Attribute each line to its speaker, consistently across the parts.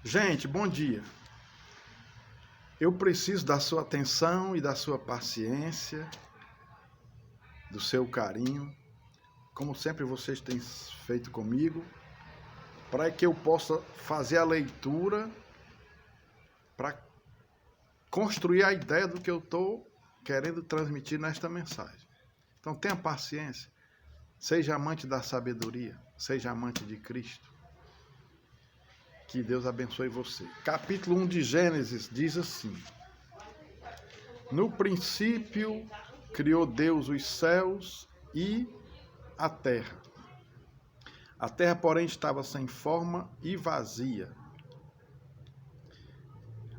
Speaker 1: Gente, bom dia. Eu preciso da sua atenção e da sua paciência, do seu carinho, como sempre vocês têm feito comigo, para que eu possa fazer a leitura, para construir a ideia do que eu estou querendo transmitir nesta mensagem. Então tenha paciência, seja amante da sabedoria, seja amante de Cristo. Que Deus abençoe você. Capítulo 1 de Gênesis diz assim: No princípio criou Deus os céus e a terra. A terra, porém, estava sem forma e vazia.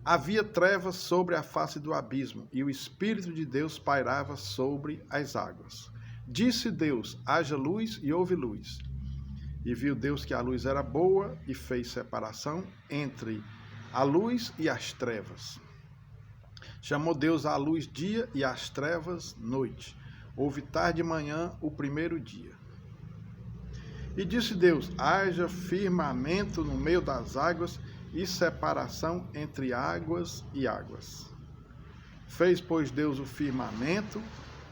Speaker 1: Havia trevas sobre a face do abismo, e o Espírito de Deus pairava sobre as águas. Disse Deus: haja luz, e houve luz. E viu Deus que a luz era boa, e fez separação entre a luz e as trevas. Chamou Deus a luz dia e as trevas noite. Houve tarde e manhã o primeiro dia. E disse Deus: haja firmamento no meio das águas e separação entre águas e águas. Fez, pois, Deus o firmamento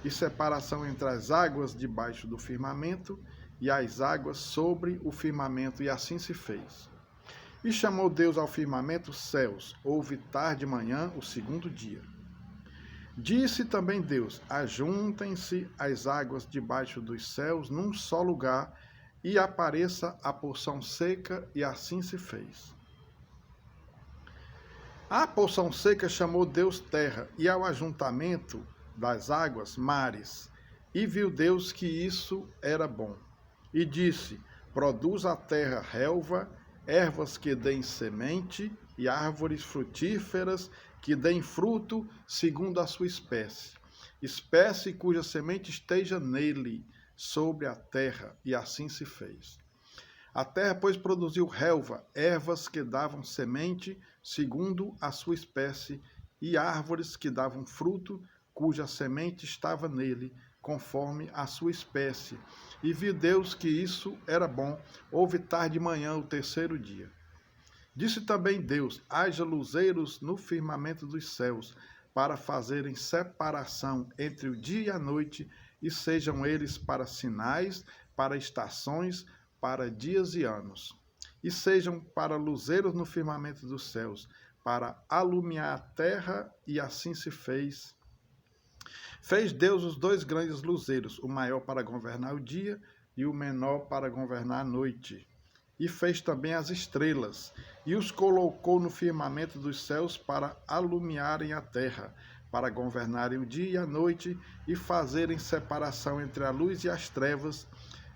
Speaker 1: e separação entre as águas debaixo do firmamento e as águas sobre o firmamento, e assim se fez. E chamou Deus ao firmamento céus. Houve tarde e manhã o segundo dia. Disse também Deus: ajuntem-se as águas debaixo dos céus num só lugar, e apareça a porção seca, e assim se fez. A porção seca chamou Deus terra, e ao ajuntamento das águas mares. E viu Deus que isso era bom. E disse: produz a terra relva, ervas que deem semente, e árvores frutíferas que deem fruto segundo a sua espécie. Espécie cuja semente esteja nele, sobre a terra, e assim se fez. A terra, pois, produziu relva, ervas que davam semente, segundo a sua espécie, e árvores que davam fruto, cuja semente estava nele, conforme a sua espécie. E viu Deus que isso era bom. Houve tarde e manhã o terceiro dia. Disse também Deus: haja luzeiros no firmamento dos céus, para fazerem separação entre o dia e a noite, e sejam eles para sinais, para estações, para dias e anos. E sejam para luzeiros no firmamento dos céus, para alumiar a terra, e assim se fez. Fez Deus os dois grandes luzeiros, o maior para governar o dia e o menor para governar a noite. E fez também as estrelas, e os colocou no firmamento dos céus para alumiarem a terra, para governarem o dia e a noite, e fazerem separação entre a luz e as trevas.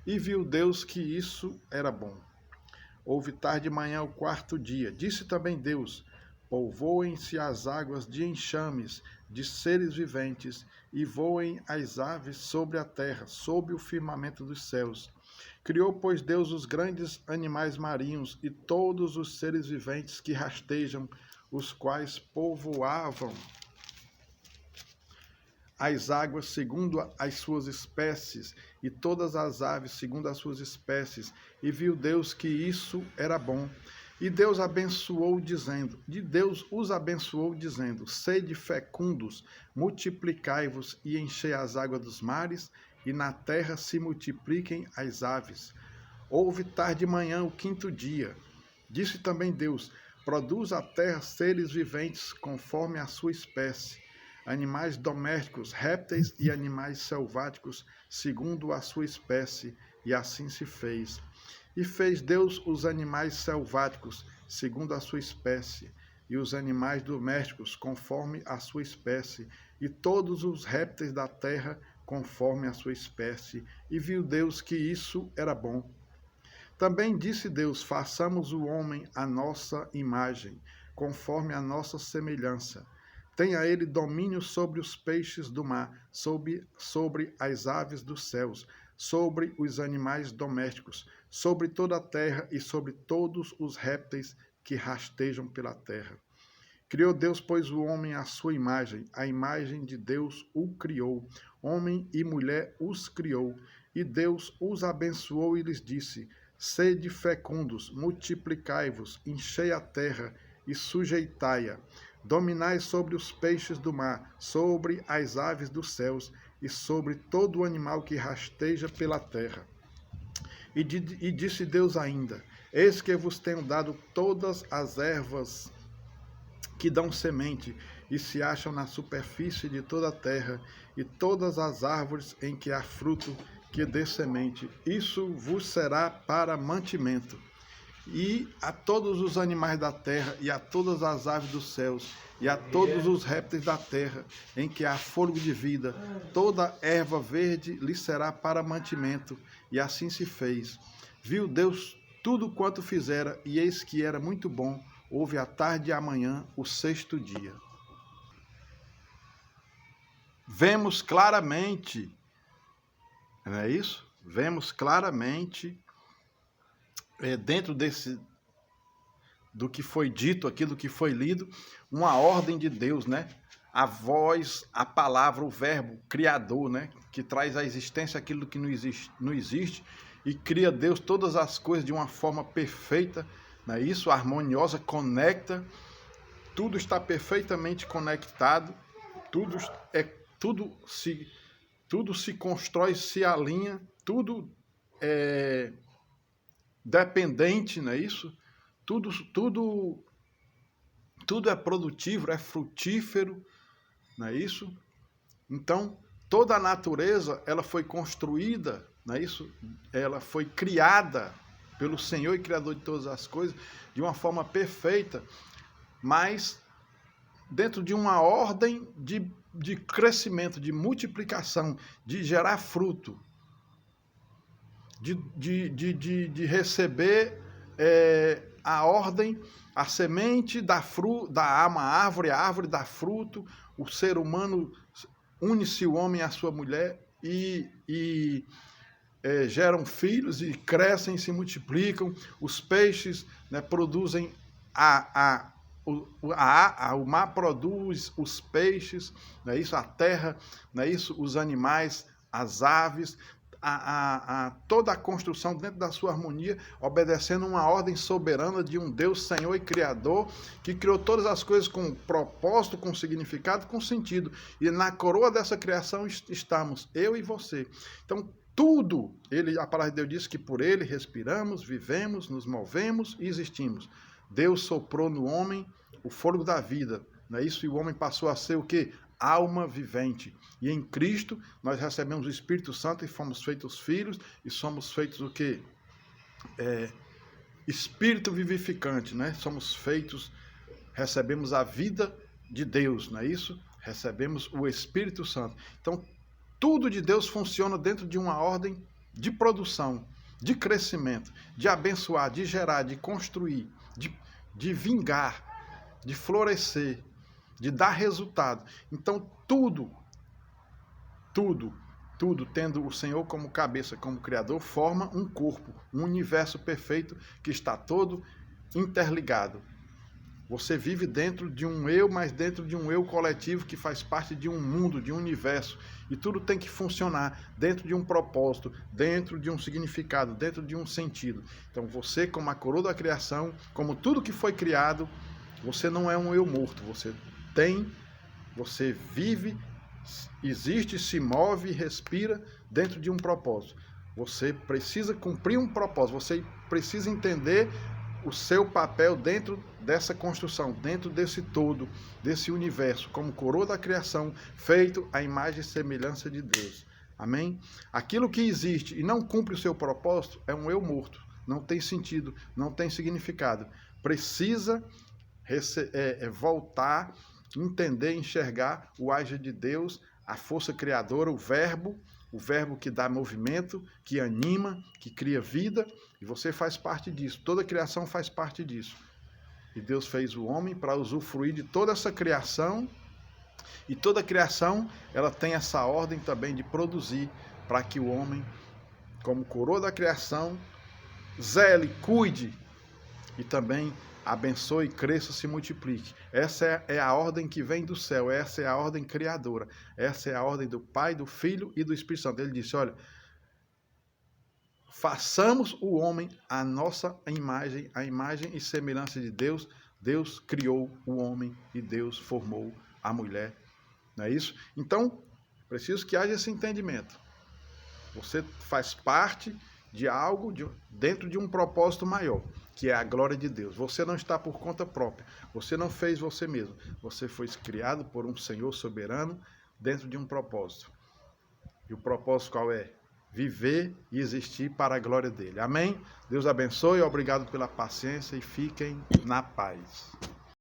Speaker 1: E viu Deus que isso era bom. Houve tarde e manhã o quarto dia. Disse também Deus: povoem-se as águas de enxames, de seres viventes, e voem as aves sobre a terra, sob o firmamento dos céus. Criou, pois, Deus os grandes animais marinhos e todos os seres viventes que rastejam, os quais povoavam as águas segundo as suas espécies, e todas as aves segundo as suas espécies. E viu Deus que isso era bom. E Deus os abençoou, dizendo: sede fecundos, multiplicai-vos e enchei as águas dos mares, e na terra se multipliquem as aves. Houve tarde e manhã o quinto dia. Disse também Deus: produz a terra seres viventes conforme a sua espécie, animais domésticos, répteis e animais selváticos, segundo a sua espécie, e assim se fez. E fez Deus os animais selváticos, segundo a sua espécie, e os animais domésticos, conforme a sua espécie, e todos os répteis da terra, conforme a sua espécie. E viu Deus que isso era bom. Também disse Deus: façamos o homem à nossa imagem, conforme a nossa semelhança. Tenha ele domínio sobre os peixes do mar, sobre as aves dos céus, sobre os animais domésticos, sobre toda a terra e sobre todos os répteis que rastejam pela terra. Criou Deus, pois, o homem à sua imagem, a imagem de Deus o criou, homem e mulher os criou. E Deus os abençoou e lhes disse: Sede fecundos, multiplicai-vos, enchei a terra e sujeitai-a. Dominai sobre os peixes do mar, sobre as aves dos céus e sobre todo o animal que rasteja pela terra. E disse Deus ainda: Eis que vos tenho dado todas as ervas que dão semente e se acham na superfície de toda a terra, e todas as árvores em que há fruto que dê semente. Isso vos será para mantimento. E a todos os animais da terra, e a todas as aves dos céus, e a todos os répteis da terra, em que há fôlego de vida, toda erva verde lhe será para mantimento. E assim se fez. Viu Deus tudo quanto fizera, e eis que era muito bom. Houve a tarde e a manhã, o sexto dia. Vemos claramente, não é isso? Vemos claramente, dentro do que foi dito aqui, do que foi lido, uma ordem de Deus, né? A voz, a palavra, o verbo criador, né? Que traz à existência aquilo que não existe e cria Deus todas as coisas de uma forma perfeita, não é isso? Harmoniosa, conecta, tudo está perfeitamente conectado, tudo se constrói, se alinha, tudo é dependente, não é isso? Tudo é produtivo, é frutífero, não é isso? Então, toda a natureza, ela foi construída, não é isso? Ela foi criada pelo Senhor e Criador de todas as coisas, de uma forma perfeita, mas dentro de uma ordem de crescimento, de multiplicação, de gerar fruto, de receber a ordem, a semente da uma árvore, a árvore dá fruto, o ser humano une-se o homem à sua mulher e geram filhos e crescem, se multiplicam, os peixes, né, produzem o mar produz os peixes, não é isso? A terra, não é isso? Os animais, as aves, toda a construção dentro da sua harmonia, obedecendo uma ordem soberana de um Deus Senhor e Criador, que criou todas as coisas com propósito, com significado, com sentido. E na coroa dessa criação estamos, eu e você. Então, tudo, a palavra de Deus diz que por ele respiramos, vivemos, nos movemos e existimos. Deus soprou no homem o fôlego da vida, não é isso? E o homem passou a ser o quê? Alma vivente. E em Cristo nós recebemos o Espírito Santo e fomos feitos filhos e somos feitos o quê? Espírito vivificante, né? Somos feitos, recebemos a vida de Deus, não é isso? Recebemos o Espírito Santo. Então, tudo de Deus funciona dentro de uma ordem de produção, de crescimento, de abençoar, de gerar, de construir, de vingar, de florescer, de dar resultado. Então, tudo, tendo o Senhor como cabeça, como Criador, forma um corpo, um universo perfeito que está todo interligado. Você vive dentro de um eu, mas dentro de um eu coletivo que faz parte de um mundo, de um universo. E tudo tem que funcionar dentro de um propósito, dentro de um significado, dentro de um sentido. Então você, como a coroa da criação, como tudo que foi criado, você não é um eu morto. Você vive, existe, se move e respira dentro de um propósito. Você precisa cumprir um propósito, você precisa entender o seu papel dentro dessa construção, dentro desse todo, desse universo, como coroa da criação, feito à imagem e semelhança de Deus. Amém? Aquilo que existe e não cumpre o seu propósito é um eu morto. Não tem sentido, não tem significado. Precisa voltar, entender, enxergar o agir de Deus, a força criadora, o verbo que dá movimento, que anima, que cria vida, e você faz parte disso. Toda a criação faz parte disso. E Deus fez o homem para usufruir de toda essa criação, e toda a criação, ela tem essa ordem também de produzir, para que o homem, como coroa da criação, zele, cuide, e também abençoe, cresça, se multiplique. Essa é a ordem que vem do céu, essa é a ordem criadora, essa é a ordem do Pai, do Filho e do Espírito Santo. Ele disse, olha, façamos o homem à nossa imagem, a imagem e semelhança de Deus. Deus criou o homem e Deus formou a mulher. Não é isso? Então, preciso que haja esse entendimento. Você faz parte de algo dentro de um propósito maior, que é a glória de Deus. Você não está por conta própria. Você não fez você mesmo. Você foi criado por um Senhor soberano dentro de um propósito. E o propósito qual é? Viver e existir para a glória dele. Amém? Deus abençoe, obrigado pela paciência e fiquem na paz.